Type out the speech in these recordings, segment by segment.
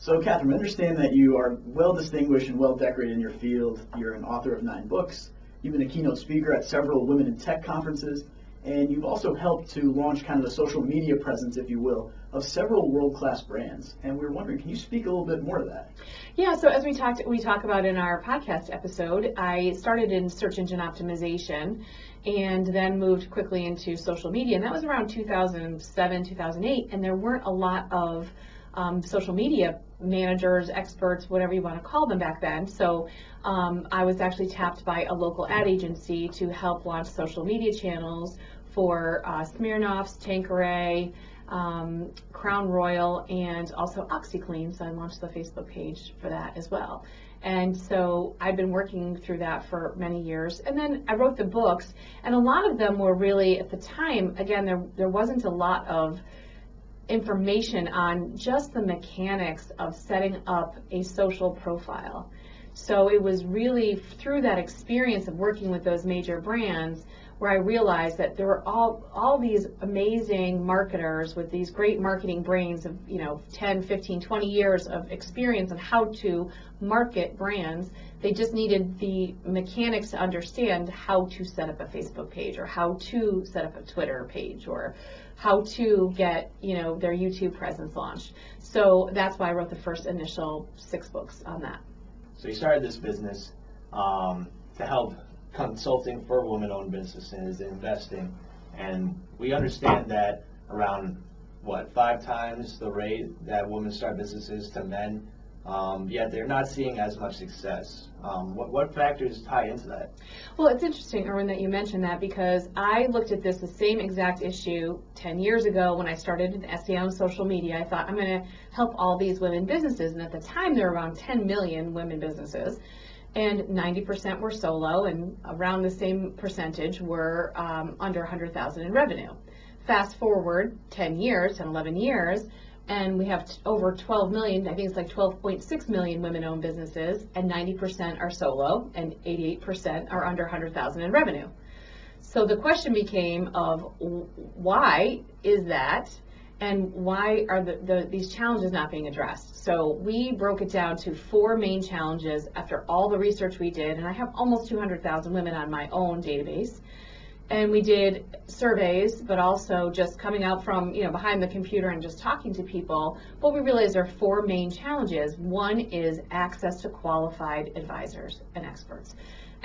So, Kathryn, I understand that you are well distinguished and well decorated in your field. You're an author of 9 books. You've been a keynote speaker at several women in tech conferences, and you've also helped to launch kind of the social media presence, if you will, of several world-class brands. And we were wondering, can you speak a little bit more to that? Yeah, so as we talk about in our podcast episode, I started in search engine optimization and then moved quickly into social media. And that was around 2007, 2008, and there weren't a lot of social media managers, experts, whatever you want to call them back then. So I was actually tapped by a local ad agency to help launch social media channels for Smirnoff's, Tanqueray, Crown Royal, and also OxyClean. So I launched the Facebook page for that as well. And so I've been working through that for many years. And then I wrote the books, and a lot of them were really, at the time, again, there wasn't a lot of information on just the mechanics of setting up a social profile. So it was really through that experience of working with those major brands where I realized that there were all these amazing marketers with these great marketing brains of 10, 15, 20 years of experience on how to market brands. They just needed the mechanics to understand how to set up a Facebook page, or how to set up a Twitter page, or how to get their YouTube presence launched. So that's why I wrote the first initial 6 books on that. So you started this business to help consulting for women-owned businesses, investing, and we understand that around 5 times the rate that women start businesses to men, yet they're not seeing as much success. What factors tie into that? Well, it's interesting, Erwin, that you mentioned that, because I looked at this the same exact issue 10 years ago when I started in SEO and social media. I thought, I'm going to help all these women businesses, and at the time there were around 10 million women businesses, and 90% were solo, and around the same percentage were under 100,000 in revenue. Fast forward 10 years, 10, 11 years, and we have over 12 million, I think it's like 12.6 million women-owned businesses, and 90% are solo, and 88% are under 100,000 in revenue. So the question became of why is that, and why are these challenges not being addressed? So we broke it down to 4 main challenges after all the research we did, and I have almost 200,000 women on my own database. And we did surveys, but also just coming out from behind the computer and just talking to people. What we realized are 4 main challenges. One is access to qualified advisors and experts.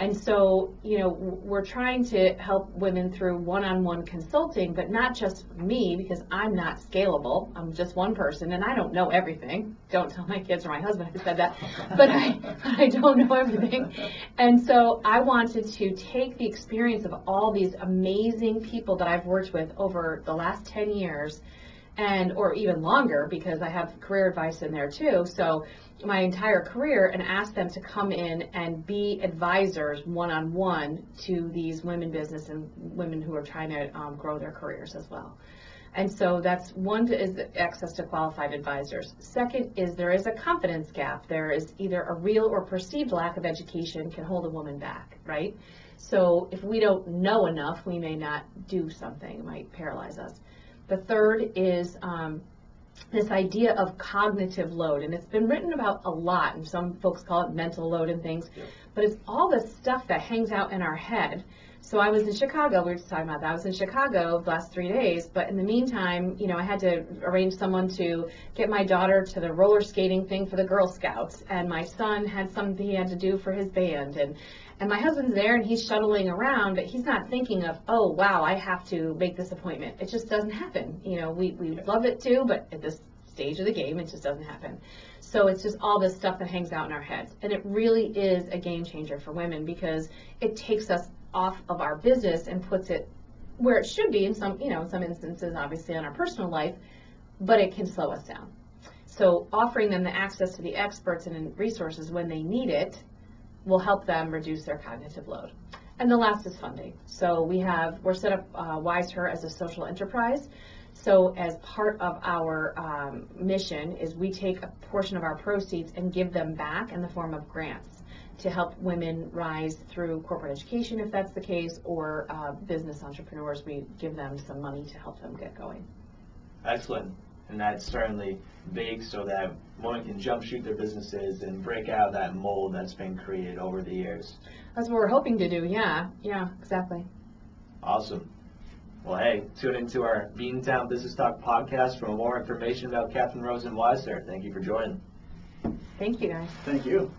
And so, we're trying to help women through one-on-one consulting, but not just me, because I'm not scalable. I'm just one person, and I don't know everything. Don't tell my kids or my husband I said that, but I don't know everything. And so I wanted to take the experience of all these amazing people that I've worked with over the last 10 years, or even longer, because I have career advice in there too. So my entire career, and ask them to come in and be advisors one-on-one to these women business and women who are trying to grow their careers as well. And so that's one, is access to qualified advisors. Second is there is a confidence gap. There is either a real or perceived lack of education can hold a woman back, right? So if we don't know enough, we may not do something. It might paralyze us. The third is this idea of cognitive load, and it's been written about a lot, and some folks call it mental load and things, but it's all the stuff that hangs out in our head. So I was in Chicago, we were just talking about that, I was in Chicago the last 3 days, but in the meantime, I had to arrange someone to get my daughter to the roller skating thing for the Girl Scouts, and my son had something he had to do for his band, and my husband's there and he's shuttling around, but he's not thinking of, oh wow, I have to make this appointment. It just doesn't happen. We love it too, but at this stage of the game, it just doesn't happen. So it's just all this stuff that hangs out in our heads. And it really is a game changer for women, because it takes us off of our business and puts it where it should be in some instances, obviously, on our personal life, but it can slow us down. So offering them the access to the experts and resources when they need it will help them reduce their cognitive load. And the last is funding. So we're set up WiseHer as a social enterprise. So as part of our mission is we take a portion of our proceeds and give them back in the form of grants to help women rise through corporate education, if that's the case, or business entrepreneurs. We give them some money to help them get going. Excellent. and that's certainly big so that women can jump shoot their businesses and break out of that mold that's been created over the years. That's what we're hoping to do, yeah, exactly. Awesome. Well, hey, tune into our Beantown Business Talk podcast for more information about Kathryn Rose and WiseHer. Thank you for joining. Thank you, guys. Thank you.